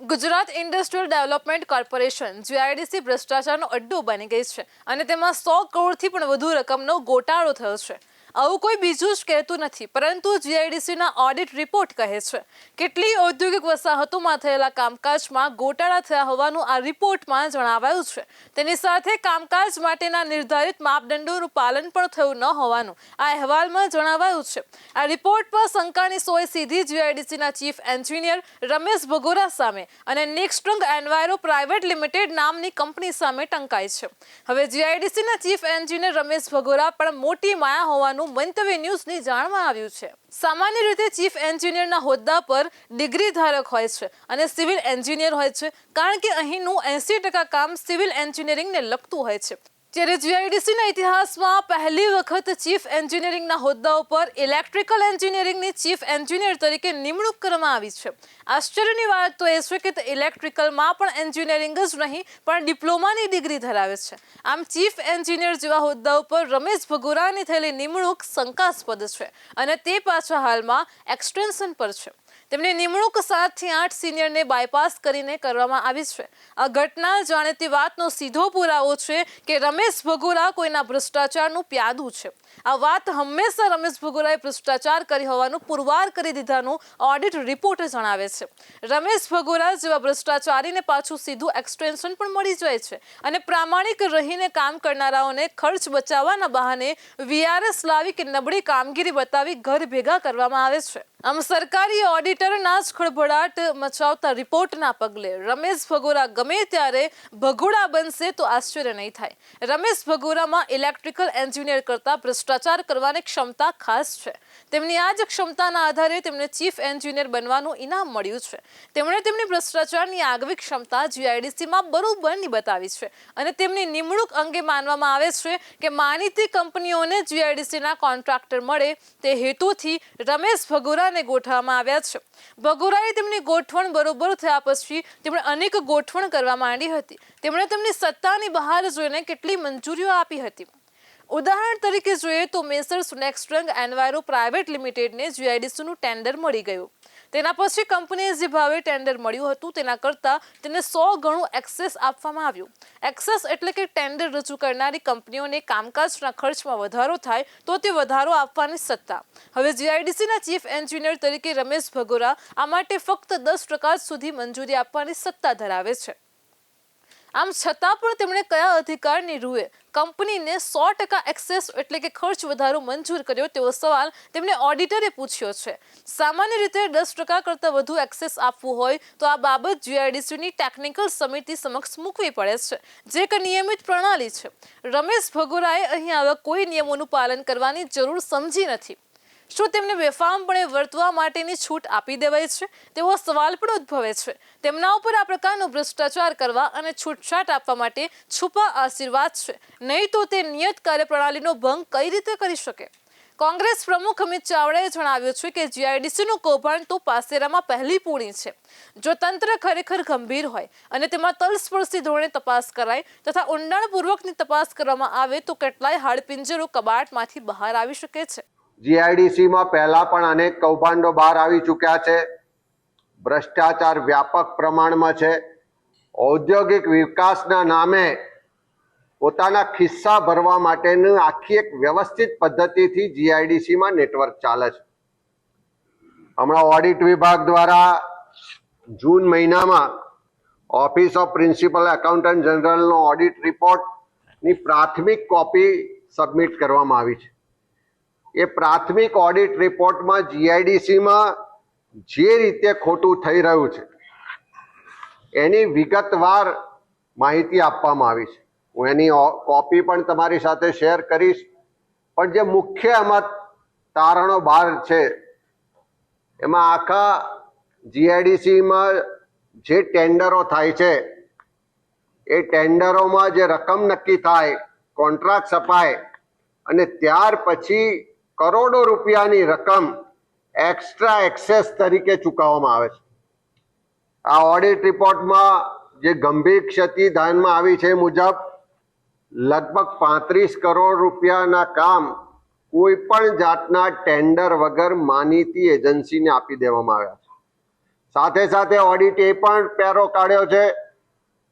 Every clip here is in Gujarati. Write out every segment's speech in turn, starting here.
Gujarat industrial development corporation GIDC ભ્રષ્ટાચારનો અડ્ડો બની ગઈ છે અને તેમાં 100 કરોડથી પણ વધુ રકમનો ગોટાળો થયો છે। આવું કોઈ બીજું જ કહેતું નથી, પરંતુ જીઆઈડીસીના ઓડિટ રિપોર્ટ કહે છે। કેટલી ઔદ્યોગિક વસાહતોમાં થયેલા કામકાજમાં ગોટાળા થયા હોવાનું આ રિપોર્ટમાં જણાવાયું છે। તેની સાથે કામકાજ માટેના નિર્ધારિત માપદંડોનું પાલન પણ થયું ન હોવાનું આ અહેવાલમાં જણાવાયું છે। આ રિપોર્ટ પર શંકાની સોય સીધી જીઆઈડીસીના ચીફ એન્જિનિયર રમેશ ભગોરા સામે અને નેક્સ્ટ્રંગ એન્વાયરો પ્રાઇવેટ લિમિટેડ નામની કંપની સામે ટંકાઈ છે। હવે જીઆઈડીસીના ચીફ એન્જિનિયર રમેશ ભગોરા પણ મોટી માયા હોવાનું મંતવ્ય ન્યૂઝની જાણમાં આવ્યું છે। સામાન્ય રીતે ચીફ એન્જિનિયરના હોદ્દા પર ડિગ્રી ધારક હોય છે અને સિવિલ એન્જિનિયર હોય છે, કારણ કે અહીંનું 80% કામ સિવિલ એન્જિનિયરિંગને લગતું હોય છે। જ્યારે જીઆઈડીસીના ઇતિહાસમાં પહેલી વખત ચીફ એન્જિનિયરિંગના હોદ્દા ઉપર ઇલેક્ટ્રિકલ એન્જિનિયરિંગની ચીફ એન્જિનિયર તરીકે નિમણૂક કરવામાં આવી છે। આશ્ચર્યની વાત તો એ છે કે તે ઇલેક્ટ્રિકલમાં પણ એન્જિનિયરિંગ જ નહીં પણ ડિપ્લોમાની ડિગ્રી ધરાવે છે। આમ ચીફ એન્જિનિયર જેવા હોદ્દા ઉપર રમેશ ભગોરાની થયેલી નિમણૂક શંકાસ્પદ છે અને તે પાછા હાલમાં એક્સટેન્શન પર છે। તેમની નિમણૂક 7 થી 8 સિનિયરને બાયપાસ કરીને કરવામાં આવી છે। આ ઘટના જાણીતી વાતનો સીધો પુરાવો છે કે રમેશ ભગોરા કોઈના ભ્રષ્ટાચારનું પ્યાદું છે। આ વાત હંમેશા રમેશ ભગોરાએ ભ્રષ્ટાચાર કરી હોવાનું પુરવાર કરી દીધાનું ઓડિટ રિપોર્ટ જણાવે છે। રમેશ ભગોરા જેવા ભ્રષ્ટાચારીને પાછું સીધું એક્સટેન્શન પણ મળી જાય છે અને પ્રામાણિક રહીને કામ કરનારાઓને ખર્ચ બચાવવાના બહાને વીઆરએસ લાવી કે નબળી કામગીરી બતાવી ઘર ભેગા કરવામાં આવે છે। આમ સરકારી ઓડિટરના જ ખળભળાટ મચાવતા રિપોર્ટના પગલે રમેશ ભગોરા ગમે ત્યારે ભગોડા બનશે તો આશ્ચર્ય નહીં થાય। રમેશ ભગોરામાં ઇલેક્ટ્રિકલ એન્જિનિયર કરતા ભ્રષ્ટાચાર કરવાની ક્ષમતા ખાસ છે। તેમની આ જ ક્ષમતાના આધારે તેમને ચીફ એન્જિનિયર બનવાનું ઇનામ મળ્યું છે। તેમણે તેમની ભ્રષ્ટાચારની આગવી ક્ષમતા જીઆઈડીસીમાં બરોબરની બતાવી છે અને તેમની નિમણૂક અંગે માનવામાં આવે છે કે માનીતી કંપનીઓને જીઆઈડીસીના કોન્ટ્રાક્ટર મળે તે હેતુથી રમેશ ભગોરા ગોઠવવામાં આવ્યા છે। ભગોરાએ તેમની ગોઠવણ બરોબર થયા પછી તેમણે અનેક ગોઠવણ કરવા માંડી હતી। તેમણે તેમની સત્તાની બહાર જોઈને કેટલી મંજૂરીઓ આપી હતી। ઉદાહરણ તરીકે જોઈએ તો મેસર્સ નેક્સ્ટ્રંગ એન્વાયરો પ્રાઇવેટ લિમિટેડને જીઆઈડીસીનું ટેન્ડર મળી ગયું। તેના પછી કંપનીએ જે ભાવે ટેન્ડર મળ્યું હતું તેના કરતાં તેને 100 ગણું એક્સેસ આપવામાં આવ્યું। એક્સેસ એટલે કે ટેન્ડર રજૂ કરનારી કંપનીઓને કામકાજના ખર્ચમાં વધારો થાય તો તે વધારો આપવાની સત્તા હવે જીઆઈડીસીના ચીફ એન્જિનિયર તરીકે રમેશ ભગોરા આ માટે ફક્ત 10% સુધી મંજૂરી આપવાની સત્તા ધરાવે છે। આમ છતાં પણ તેમણે કયા અધિકારની રૂએ કંપનીને 100% એક્સેસ એટલે કે ખર્ચ વધારો મંજૂર કર્યો તેવો સવાલ તેમને ઓડિટરે પૂછ્યો છે। સામાન્ય રીતે 10% કરતાં વધુ એક્સેસ આપવું હોય તો આ બાબત જીઆઈડીસીની ટેકનિકલ સમિતિ સમક્ષ મૂકવી પડે છે, જે એક નિયમિત પ્રણાલી છે। રમેશ ભગોરાએ અહીં આવા કોઈ નિયમોનું પાલન કરવાની જરૂર સમજી નથી। શું તેમને બેફામપણે વર્તવા માટેની છૂટ આપી દેવાય છે તેવો સવાલ પણ ઉદ્ભવે છે। તેમના ઉપર આ પ્રકારનો ભ્રષ્ટાચાર કરવા અને છૂટછાટ આપવા માટે છુપા આશીર્વાદ છે, નહીં તો તે નિયત કાર્યપ્રણાલીનો ભંગ કઈ રીતે કરી શકે। કોંગ્રેસ પ્રમુખ અમિત ચાવડાએ જણાવ્યું છે કે જીઆઈડીસીનું કૌભાંડ તો પાસેરામાં પહેલી પૂણી છે। જો તંત્ર ખરેખર ગંભીર હોય અને તેમાં તલસ્પર્શી ધોરણે તપાસ કરાય તથા ઊંડાણપૂર્વકની તપાસ કરવામાં આવે તો કેટલાય હાડપિંજરો કબાટમાંથી બહાર આવી શકે છે। જીઆઈડીસીમાં પહેલા પણ અનેક કૌભાંડો બહાર આવી ચૂક્યા છે। ભ્રષ્ટાચાર વ્યાપક પ્રમાણમાં છે। ઔદ્યોગિક વિકાસના નામે પોતાના ખિસ્સા ભરવા માટેની આખી એક વ્યવસ્થિત પદ્ધતિથી જીઆઈડીસીમાં નેટવર્ક ચાલે છે। હમણાં ઓડિટ વિભાગ દ્વારા જૂન મહિનામાં ઓફિસ ઓફ પ્રિન્સિપલ એકાઉન્ટન્ટ જનરલનો ઓડિટ રિપોર્ટની પ્રાથમિક કોપી સબમિટ કરવામાં આવી છે। એ પ્રાથમિક ઓડિટ રિપોર્ટમાં જીઆઈડીસીમાં જે રીતે ખોટું થઈ રહ્યું છે એની વિગતવાર માહિતી આપવામાં આવી છે। હું એની કોપી પણ તમારી સાથે શેર કરીશ, પણ જે મુખ્ય એમાં તારણો બહાર છે એમાં આખા જીઆઈડીસીમાં જે ટેન્ડરો થાય છે એ ટેન્ડરોમાં જે રકમ નક્કી થાય, કોન્ટ્રાક્ટ છપાય અને ત્યાર પછી કરોડો રૂપિયાની રકમ એક્સ્ટ્રા એક્સેસ તરીકે ચૂકવવામાં આવે છે। આ ઓડિટ રિપોર્ટમાં જે ગંભીર ક્ષતિ ધ્યાનમાં આવી છે મુજબ લગભગ 35 કરોડ રૂપિયાના કામ કોઈ પણ જાતના ટેન્ડર વગર માનીતી એજન્સીને આપી દેવામાં આવ્યા છે। સાથે સાથે ઓડિટે પણ પેરો કાઢ્યો છે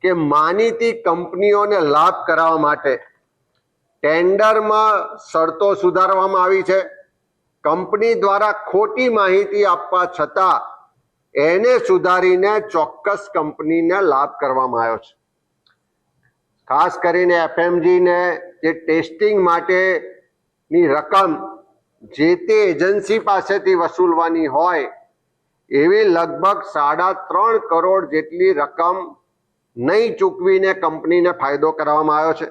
કે માનીતી કંપનીઓને લાભ કરાવવા માટે ટેન્ડરમાં શરતો સુધારવામાં આવી છે. કંપની દ્વારા ખોટી માહિતી આપવા છતાં એને સુધારીને ચોક્કસ કંપનીને લાભ કરવામાં આવ્યો છે. ખાસ કરીને એફએમજી ને જે ટેસ્ટિંગ માટેની રકમ જે તે એજન્સી પાસેથી વસૂલવાની હોય એવી લગભગ 3.5 કરોડ જેટલી રકમ નહીં ચૂકવીને કંપનીને ફાયદો કરવામાં આવ્યો છે.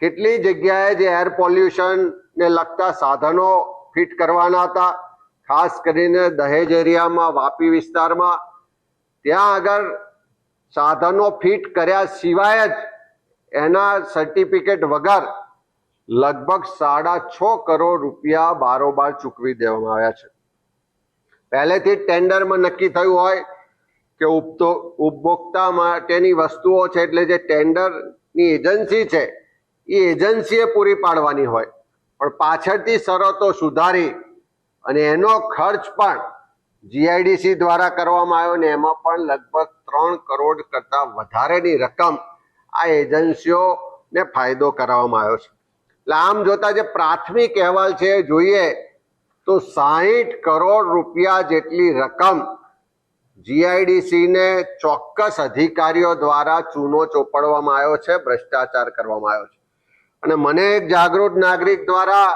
કેટલી જગ્યાએ જે એર પોલ્યુશન ને લગતા સાધનો ફિટ કરવાના હતા, ખાસ કરીને દહેજ એરિયામાં, વાપી વિસ્તારમાં, ત્યાં આગળ સાધનો ફિટ કર્યા સિવાય જ એના સર્ટિફિકેટ વગર લગભગ 6.5 કરોડ રૂપિયા બારોબાર ચૂકવી દેવામાં આવ્યા છે. પહેલેથી જ ટેન્ડરમાં નક્કી થયું હોય કે ઉપભોક્તા માટેની વસ્તુઓ છે, એટલે જે ટેન્ડરની એજન્સી છે એ એજન્સીએ પૂરી પાડવાની હોય, પણ પાછળથી શરતો સુધારી અને એનો ખર્ચ પણ જીઆઈડીસી દ્વારા કરવામાં આવ્યો ને એમાં પણ લગભગ 3 કરોડ કરતાં વધારેની રકમ આ એજન્સીઓને ફાયદો કરાવવામાં આવ્યો છે. એટલે આમ જોતા જે પ્રાથમિક અહેવાલ છે એ જોઈએ તો 60 કરોડ રૂપિયા જેટલી રકમ જીઆઈડીસીને ચોક્કસ અધિકારીઓ દ્વારા ચૂનો ચોપડવામાં આવ્યો છે, ભ્રષ્ટાચાર કરવામાં આવ્યો છે. અને મને એક જાગૃત નાગરિક દ્વારા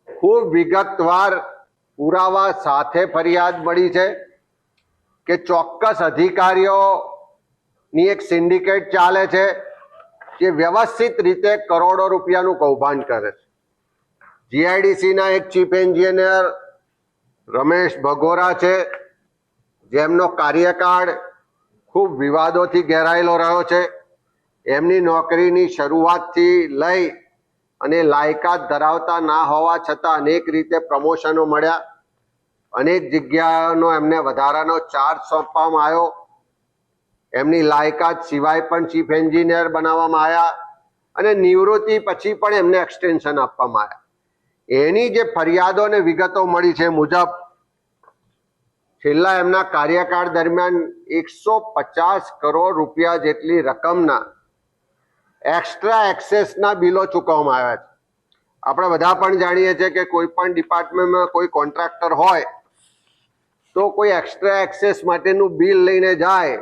ખૂબ વિગતવાર પુરાવા સાથે ફરિયાદ મળી છે કે ચોક્કસ અધિકારીઓની એક સિન્ડિકેટ ચાલે છે જે વ્યવસ્થિત રીતે કરોડો રૂપિયાનું કૌભાંડ કરે છે. જીઆઈડીસીના એક ચીફ એન્જિનિયર રમેશ ભગોરા છે, જેમનો કાર્યકાળ ખૂબ વિવાદોથી ઘેરાયેલો રહ્યો છે. એમની નોકરીની શરૂઆતથી લઈ અને લાયકાત ધરાવતા ના હોવા છતાં અનેક રીતે પ્રમોશનો મળ્યા, અનેક જગ્યાનો એમને વધારાનો ચાર્જ સોંપવામાં આવ્યો, એમની લાયકાત સિવાય પણ ચીફ એન્જિનિયર બનાવવામાં આવ્યા અને નિવૃત્તિ પછી પણ એમને એક્સટેન્શન આપવામાં આવ્યા. એની જે ફરિયાદો અને વિગતો મળી છે મુજબ છેલ્લા એમના કાર્યકાળ દરમિયાન 150 કરોડ રૂપિયા જેટલી રકમના એક્સ્ટ્રા એક્સેસના બિલો ચૂકવવામાં આવ્યા છે. આપણે બધા પણ જાણીએ છીએ કે કોઈ પણ ડિપાર્ટમેન્ટમાં કોઈ કોન્ટ્રાક્ટર હોય તો કોઈ એક્સ્ટ્રા એક્સેસ માટેનું બિલ લઈને જાય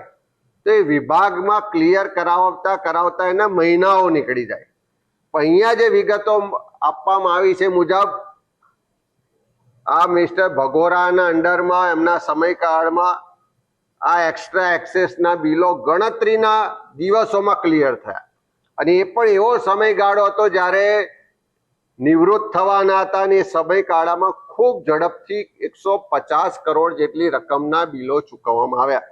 તો એ વિભાગમાં ક્લિયર કરાવતા એના મહિનાઓ નીકળી જાય. પણ અહીંયા જે વિગતો આપવામાં આવી છે મુજબ આ મિસ્ટર ભગોરાના અંડરમાં એમના સમયકાળમાં આ એક્સ્ટ્રા એક્સેસના બિલો ગણતરીના દિવસોમાં ક્લિયર થયા, અને એ પણ એવો સમયગાળો હતો જ્યારે નિવૃત્ત થવાના હતા અને એ સમયગાળામાં ખૂબ ઝડપથી 150 કરોડ જેટલી રકમના બિલો ચૂકવવામાં આવ્યા.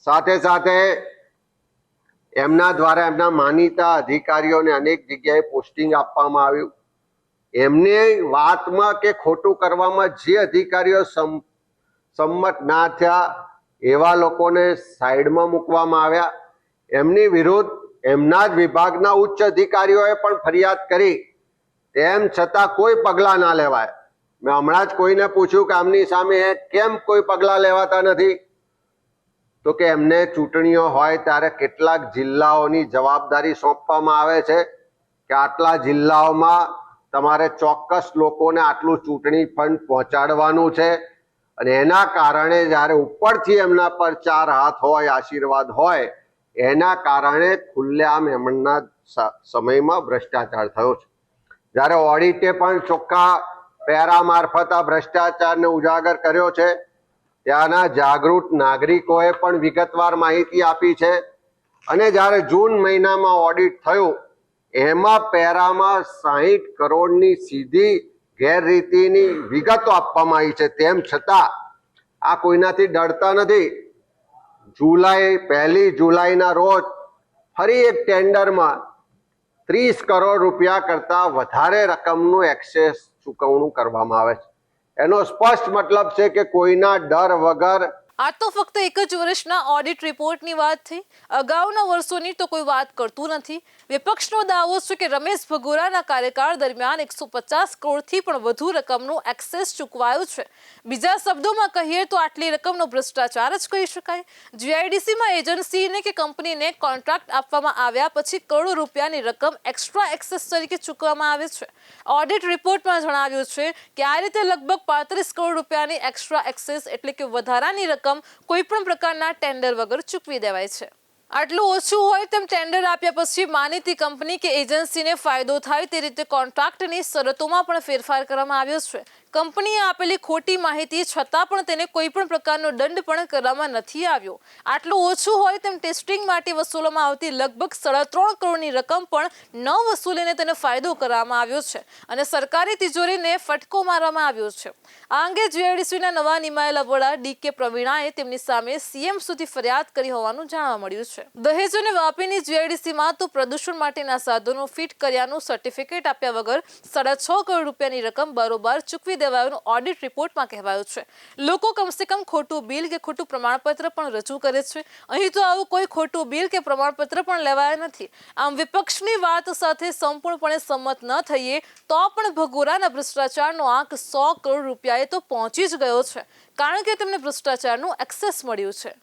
સાથે સાથે એમના દ્વારા એમના માનીતા અધિકારીઓને અનેક જગ્યાએ પોસ્ટિંગ આપવામાં આવ્યું. એમની વાતમાં કે ખોટું કરવામાં જે અધિકારીઓ સંમત ના થયા એવા લોકોને સાઈડમાં મૂકવામાં આવ્યા. એમની વિરુદ્ધ એમના જ વિભાગના ઉચ્ચ અધિકારીઓએ પણ ફરિયાદ કરી, તેમ છતાં કોઈ પગલાં ના લેવાય. મેં હમણાં જ કોઈને પૂછ્યું કે આમની સામે કેમ કોઈ પગલાં લેવાતા નથી, તો કે એમને ચૂંટણીઓ હોય ત્યારે કેટલાક જિલ્લાઓની જવાબદારી સોંપવામાં આવે છે કે આટલા જિલ્લાઓમાં તમારે ચોક્કસ લોકોને આટલું ચૂંટણી ફંડ પહોંચાડવાનું છે, અને એના કારણે જ્યારે ઉપરથી એમના પર 4 હાથ હોય, આશીર્વાદ હોય, એના કારણે ખુલ્લેઆમ એમના સમયમાં ભ્રષ્ટાચાર થયો છે. જ્યારે ઓડિટે પણ ચોખ્ખા પેરા મારફત આ ભ્રષ્ટાચારને ઉજાગર કર્યો છે, ત્યાંના જાગૃત નાગરિકોએ પણ વિગતવાર માહિતી આપી છે. અને જ્યારે જૂન મહિનામાં ઓડિટ થયું એમાં પેરામાં 60 કરોડની સીધી ગેરરીતિની વિગતો આપવામાં આવી છે. તેમ છતાં આ કોઈનાથી ડરતા નથી. 1 જુલાઈના રોજ ફરી એક ટેન્ડરમાં 30 કરોડ રૂપિયા કરતાં વધારે રકમનું એક્સેસ ચૂકવણું કરવામાં આવે છે. એનો સ્પષ્ટ મતલબ છે કે કોઈના ડર વગર આ તો ફક્ત એક જ વર્ષના ઓડિટ રિપોર્ટની વાત થઈ. અગાઉના વર્ષોની તો કોઈ વાત કરતું નથી. વિપક્ષનો દાવો છે કે રમેશ ભગોરાના કાર્યકાળ દરમિયાન 150 કરોડથી પણ વધુ રકમનું એક્સેસ ચૂકવાયું છે. બીજા શબ્દોમાં કહીએ તો આટલી રકમનો ભ્રષ્ટાચાર જ કહી શકાય. જીઆઈડીસીમાં એજન્સીને કે કંપનીને કોન્ટ્રાક્ટ આપવામાં આવ્યા પછી કરોડો રૂપિયાની રકમ એક્સ્ટ્રા એક્સેસ તરીકે ચૂકવવામાં આવે છે. ઓડિટ રિપોર્ટમાં જણાવ્યું છે કે આ રીતે લગભગ 35 કરોડ રૂપિયાની એક્સ્ટ્રા એક્સેસ એટલે કે વધારાની રકમ કોઈ પણ પ્રકારના ટેન્ડર વગર ચૂકવી દેવાય છે. આટલું ઓછું હોય તેમ ટેન્ડર આપ્યા પછી માનીતી કંપની કે એજન્સીને ફાયદો થાય તે રીતે કોન્ટ્રાક્ટની શરતોમાં પણ ફેરફાર કરવામાં આવ્યો છે. કંપનીએ આપેલી ખોટી માહિતી છતાં પણ તેને કોઈ પણ પ્રકારનો દંડ પણ કરવામાં નથી આવ્યો. આટલું ઓછું હોય તેમ ટેસ્ટિંગ માટે વસૂલવામાં આવતી લગભગ 3.5 કરોડની રકમ પણ ન વસૂલીને તેને ફાયદો કરવામાં આવ્યો છે અને સરકારી તિજોરીને ફટકો મારવામાં આવ્યો છે. આ અંગે જીઆઈડીસીના નવા નિમાયેલા વડા ડી.કે. પ્રવીણાએ તેમની સામે સીએમ સુધી ફરિયાદ કરી હોવાનું જાણવા મળ્યું છે. દહેજ અને વાપીની જીઆઈડીસીમાં તો પ્રદૂષણ માટેના સાધનો ફિટ કર્યાનું સર્ટિફિકેટ આપ્યા વગર 6.5 કરોડ રૂપિયાની રકમ બારોબાર ચૂકવી દેવાયોનું ઓડિટ રિપોર્ટમાં કહેવાયું છે. લોકો કમસે કમ ખોટું બિલ કે ખોટું પ્રમાણપત્ર પણ રજૂ કરે છે. અહીં તો આવું કોઈ ખોટું બિલ કે પ્રમાણપત્ર પણ લેવાયા નથી. આમ વિપક્ષની વાત સાથે સંપૂર્ણપણે સંમત ન થઈએ તો પણ ભગોરાના ભ્રષ્ટાચારનો આંક 100 કરોડ રૂપિયાએ તો પહોંચી જ ગયો છે, કારણ કે તેમને ભ્રષ્ટાચારનું એક્સેસ મળ્યું છે.